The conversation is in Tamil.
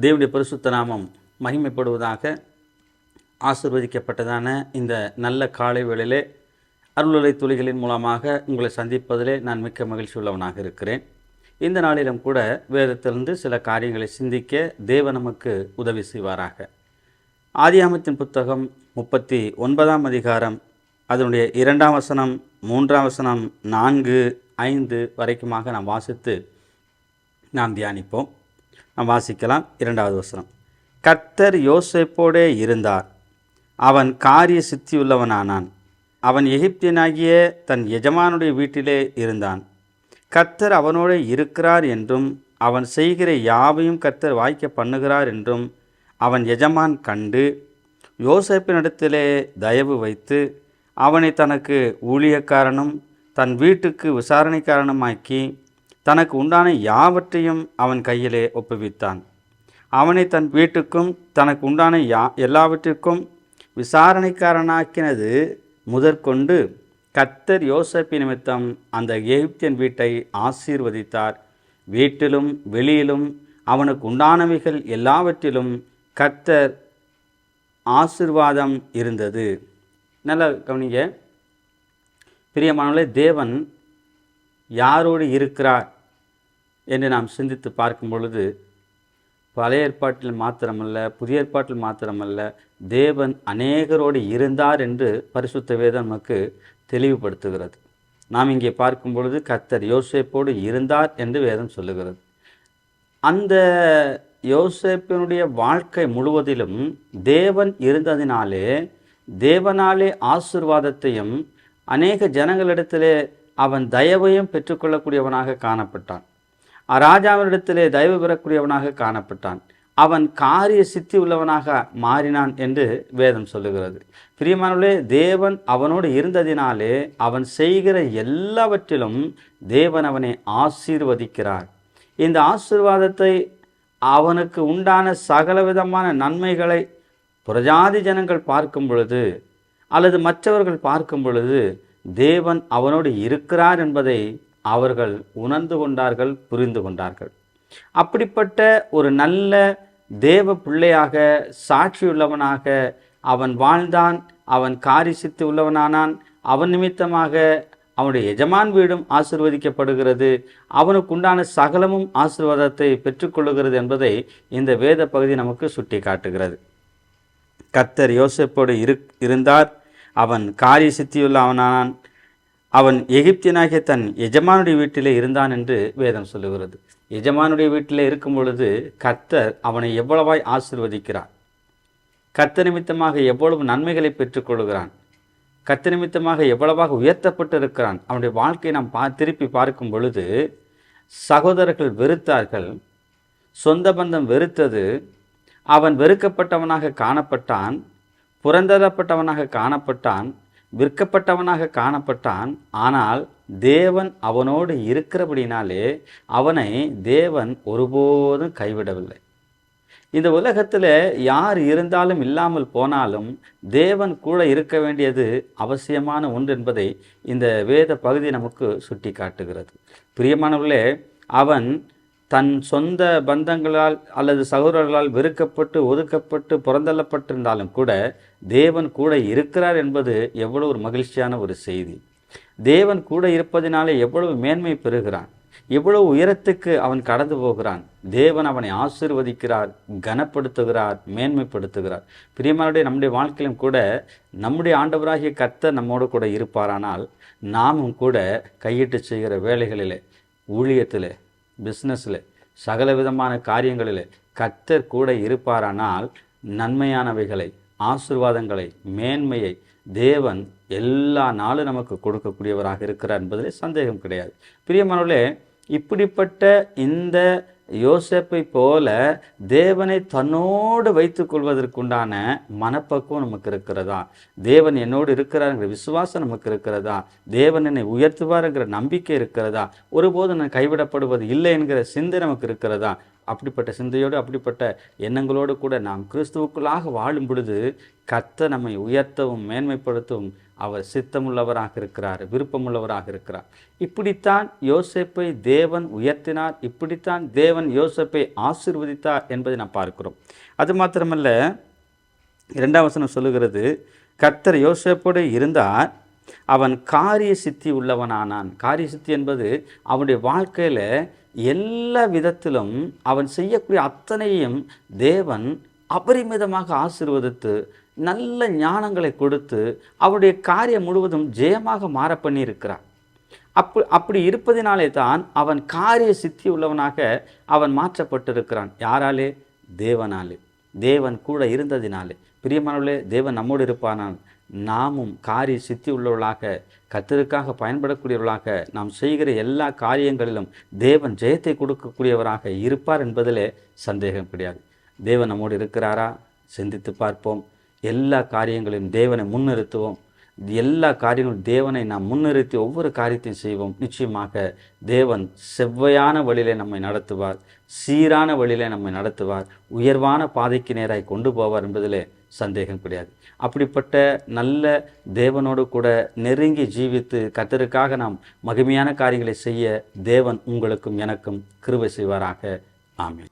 தேவனுடைய பரிசுத்த நாமம் மகிமைப்படுவதாக. ஆசீர்வதிக்கப்பட்டதான இந்த நல்ல காலை வேளையிலே அருளுரை துளிகளின் மூலமாக உங்களை சந்திப்பதிலே நான் மிக்க மகிழ்ச்சி உள்ளவனாக இருக்கிறேன். இந்த நாளிலும் கூட வேதத்திலிருந்து சில காரியங்களை சிந்திக்க தேவன் நமக்கு உதவி செய்வாராக. ஆதியாகமத்தின் புத்தகம் 39ஆம் அதிகாரம், அதனுடைய 2ஆம் வசனம், 3ஆம் வசனம், 4, 5 வரைக்குமாக நாம் வாசித்து நாம் தியானிப்போம். நாம் வாசிக்கலாம். 2வது வசனம். கர்த்தர் யோசேப்போடே இருந்தார், அவன் காரிய சித்தியுள்ளவனானான். அவன் எகிப்தியனாகிய தன் எஜமானுடைய வீட்டிலே இருந்தான். கர்த்தர் அவனோடு இருக்கிறார் என்றும் அவன் செய்கிற யாவையும் கர்த்தர் வாய்க்க பண்ணுகிறார் என்றும் அவன் எஜமான் கண்டு யோசேப்பினிடத்திலே தயவு வைத்து அவனை தனக்கு ஊழியக்காரனும் தன் வீட்டுக்கு விசாரணைக்காரனுமாக்கி தனக்கு உண்டான யாவற்றையும் அவன் கையிலே ஒப்புவித்தான். அவனை தன் வீட்டுக்கும் தனக்கு உண்டான எல்லாவற்றிற்கும் விசாரணைக்காரனாக்கினது முதற்கொண்டு கர்த்தர் யோசேப்பு நிமித்தம் அந்த எகிப்தியன் வீட்டை ஆசீர்வதித்தார். வீட்டிலும் வெளியிலும் அவனுக்கு உண்டானவைகள் எல்லாவற்றிலும் கர்த்தர் ஆசீர்வாதம் இருந்தது. நல்லா கவனிங்க பிரியமானவர்களே, தேவன் யாரோடு இருக்கிறார் என்று நாம் சிந்தித்து பார்க்கும் பொழுது பழைய ஏற்பாட்டில் மாத்திரமல்ல, புதிய ஏற்பாட்டில் மாத்திரமல்ல, தேவன் அநேகரோடு இருந்தார் என்று பரிசுத்த வேதம் நமக்கு தெளிவுபடுத்துகிறது. நாம் இங்கே பார்க்கும் பொழுது கர்த்தர் யோசேப்போடு இருந்தார் என்று வேதம் சொல்லுகிறது. அந்த யோசேப்பினுடைய வாழ்க்கை முழுவதிலும் தேவன் இருந்ததினாலே, தேவனாலே ஆசீர்வாதத்தையும் அநேக ஜனங்களிடத்திலே அவன் தயவையும் பெற்றுக்கொள்ளக்கூடியவனாக காணப்பட்டான். ராஜாவினிடத்திலே தயவு பெறக்கூடியவனாக காணப்பட்டான். அவன் காரிய சித்தி உள்ளவனாக மாறினான் என்று வேதம் சொல்லுகிறது. பிரியமானவர்களே, தேவன் அவனோடு இருந்ததினாலே அவன் செய்கிற எல்லாவற்றிலும் தேவன் அவனை ஆசீர்வதிக்கிறார். இந்த ஆசீர்வாதத்தை, அவனுக்கு உண்டான சகலவிதமான நன்மைகளை புறஜாதி ஜனங்கள் பார்க்கும் பொழுது அல்லது மற்றவர்கள் பார்க்கும் பொழுது தேவன் அவனோடு இருக்கிறார் என்பதை அவர்கள் உணர்ந்து கொண்டார்கள், புரிந்து கொண்டார்கள். அப்படிப்பட்ட ஒரு நல்ல தேவ பிள்ளையாக, சாட்சியுள்ளவனாக அவன் வாழ்ந்தான். அவன் காரிசித்து உள்ளவனானான். அவன் நிமித்தமாக அவனுடைய எஜமான் வீடும் ஆசீர்வதிக்கப்படுகிறது. அவனுக்கு உண்டான சகலமும் ஆசீர்வாதத்தை பெற்றுக்கொள்ளுகிறது என்பதை இந்த வேத பகுதி நமக்கு சுட்டி காட்டுகிறது. கர்த்தர் யோசேப்போடு இருந்தார், அவன் காரிய சித்தியுள்ளவனானான். அவன் எகிப்தியனாகிய தன் எஜமானுடைய வீட்டிலே இருந்தான் என்று வேதம் சொல்லுகிறது. எஜமானுடைய வீட்டிலே இருக்கும் பொழுது கர்த்தர் அவனை எவ்வளவாய் ஆசீர்வதிக்கிறார், கர்த்தர் நிமித்தமாக எவ்வளவு நன்மைகளை பெற்றுக்கொள்கிறான், கர்த்தர் நிமித்தமாக எவ்வளவாக உயர்த்தப்பட்டு இருக்கிறான். அவனுடைய வாழ்க்கையை நாம் திருப்பி பார்க்கும் பொழுது சகோதரர்கள் வெறுத்தார்கள், சொந்த பந்தம் வெறுத்தது. அவன் வெறுக்கப்பட்டவனாக காணப்பட்டான், புறந்தள்ளப்பட்டவனாக காணப்பட்டான், விற்கப்பட்டவனாக காணப்பட்டான். ஆனால் தேவன் அவனோடு இருக்கிறபடினாலே அவனை தேவன் ஒருபோதும் கைவிடவில்லை. இந்த உலகத்தில் யார் இருந்தாலும் இல்லாமல் போனாலும் தேவன் கூட இருக்க வேண்டியது அவசியமான ஒன்று என்பதை இந்த வேத பகுதி நமக்கு சுட்டி காட்டுகிறது. பிரியமானவர்களே, அவன் தன் சொந்த பந்தங்களால் அல்லது சகோதரர்களால் வெறுக்கப்பட்டு ஒதுக்கப்பட்டு புறந்தள்ளப்பட்டிருந்தாலும் கூட தேவன் கூட இருக்கிறார் என்பது எவ்வளவு ஒரு மகிழ்ச்சியான ஒரு செய்தி. தேவன் கூட இருப்பதினாலே எவ்வளவு மேன்மை பெறுகிறான், எவ்வளவு உயரத்துக்கு அவன் கடந்து போகிறான். தேவன் அவனை ஆசீர்வதிக்கிறார், கனப்படுத்துகிறார், மேன்மைப்படுத்துகிறார். பிரியமானவர்களே, நம்முடைய வாழ்க்கையிலும் கூட நம்முடைய ஆண்டவராகிய கர்த்தர் நம்மோடு கூட இருப்பாரானால் நாமும் கூட கையிட்டு செய்கிற வேலைகளிலே, ஊழியத்திலே, பிஸ்னஸில், சகல விதமான காரியங்களில் கர்த்தர் கூட இருப்பாரானால் நன்மையானவைகளை, ஆசீர்வாதங்களை, மேன்மையை தேவன் எல்லா நாளும் நமக்கு கொடுக்கக்கூடியவராக இருக்கிறார் என்பதில் சந்தேகம் கிடையாது. பிரியமானவர்களே, இப்படிப்பட்ட இந்த யோசேப்பை போல தேவனை தன்னோடு வைத்துக் கொள்வதற்குண்டான மனப்பக்குவம் நமக்கு இருக்கிறதா? தேவன் என்னோடு இருக்கிறாருங்கிற விசுவாசம் நமக்கு இருக்கிறதா? தேவன் என்னை உயர்த்துவாருங்கிற நம்பிக்கை இருக்கிறதா? ஒருபோதும் நான் கைவிடப்படுவது இல்லை என்கிற சிந்தை நமக்கு இருக்கிறதா? அப்படிப்பட்ட சிந்தையோடு அப்படிப்பட்ட எண்ணங்களோடு கூட நாம் கிறிஸ்துவுக்குள்ளாக வாழும் பொழுது கர்த்தர் நம்மை உயர்த்தவும் மேன்மைப்படுத்தவும் அவர் சித்தமுள்ளவராக இருக்கிறார், விருப்பமுள்ளவராக இருக்கிறார். இப்படித்தான் யோசேப்பை தேவன் உயர்த்தினார், இப்படித்தான் தேவன் யோசேப்பை ஆசீர்வதித்தார் என்பதை நாம் பார்க்கிறோம். அது மாத்திரமல்ல, 2ஆம் வசனம் சொல்லுகிறது, கர்த்தர் யோசேப்போடு இருந்தார், அவன் காரிய சித்தி உள்ளவனானான். காரிய சித்தி என்பது அவனுடைய வாழ்க்கையில் எல்லா விதத்திலும் அவன் செய்யக்கூடிய அத்தனையும் தேவன் அபரிமிதமாக ஆசீர்வதித்து நல்ல ஞானங்களை கொடுத்து அவருடைய காரியம் முழுவதும் ஜெயமாக மாற பண்ணியிருக்கிறார். அப்படி இருப்பதினாலே தான் அவன் காரிய சித்தி உள்ளவனாக அவன் மாற்றப்பட்டிருக்கிறான். யாராலே? தேவனாலே, தேவன் கூட இருந்ததினாலே. பிரியமானவர்களே, தேவன் நம்மோடு இருப்பானால் நாமும் காரிய சித்தி உள்ளவர்களாக, கர்த்தருக்காக பயன்படக்கூடியவர்களாக, நாம் செய்கிற எல்லா காரியங்களிலும் தேவன் ஜெயத்தை கொடுக்கக்கூடியவராக இருப்பார் என்பதிலே சந்தேகம் கிடையாது. தேவன் நம்மோடு இருக்கிறாரா? சிந்தித்து பார்ப்போம். எல்லா காரியங்களையும் தேவனை முன்னிறுத்துவோம். எல்லா காரியங்களும் தேவனை நாம் முன்னிறுத்தி ஒவ்வொரு காரியத்தையும் செய்வோம். நிச்சயமாக தேவன் செவ்வையான வழியிலே நம்மை நடத்துவார், சீரான வழியிலே நம்மை நடத்துவார், உயர்வான பாதைக்கு நேராய் கொண்டு போவார் என்பதிலே சந்தேகம் கிடையாது. அப்படிப்பட்ட நல்ல தேவனோடு கூட நெருங்கி ஜீவித்து கர்த்தருக்காக நாம் மகிமையான காரியங்களை செய்ய தேவன் உங்களுக்கும் எனக்கும் கிருபை செய்வாராக. ஆமென்.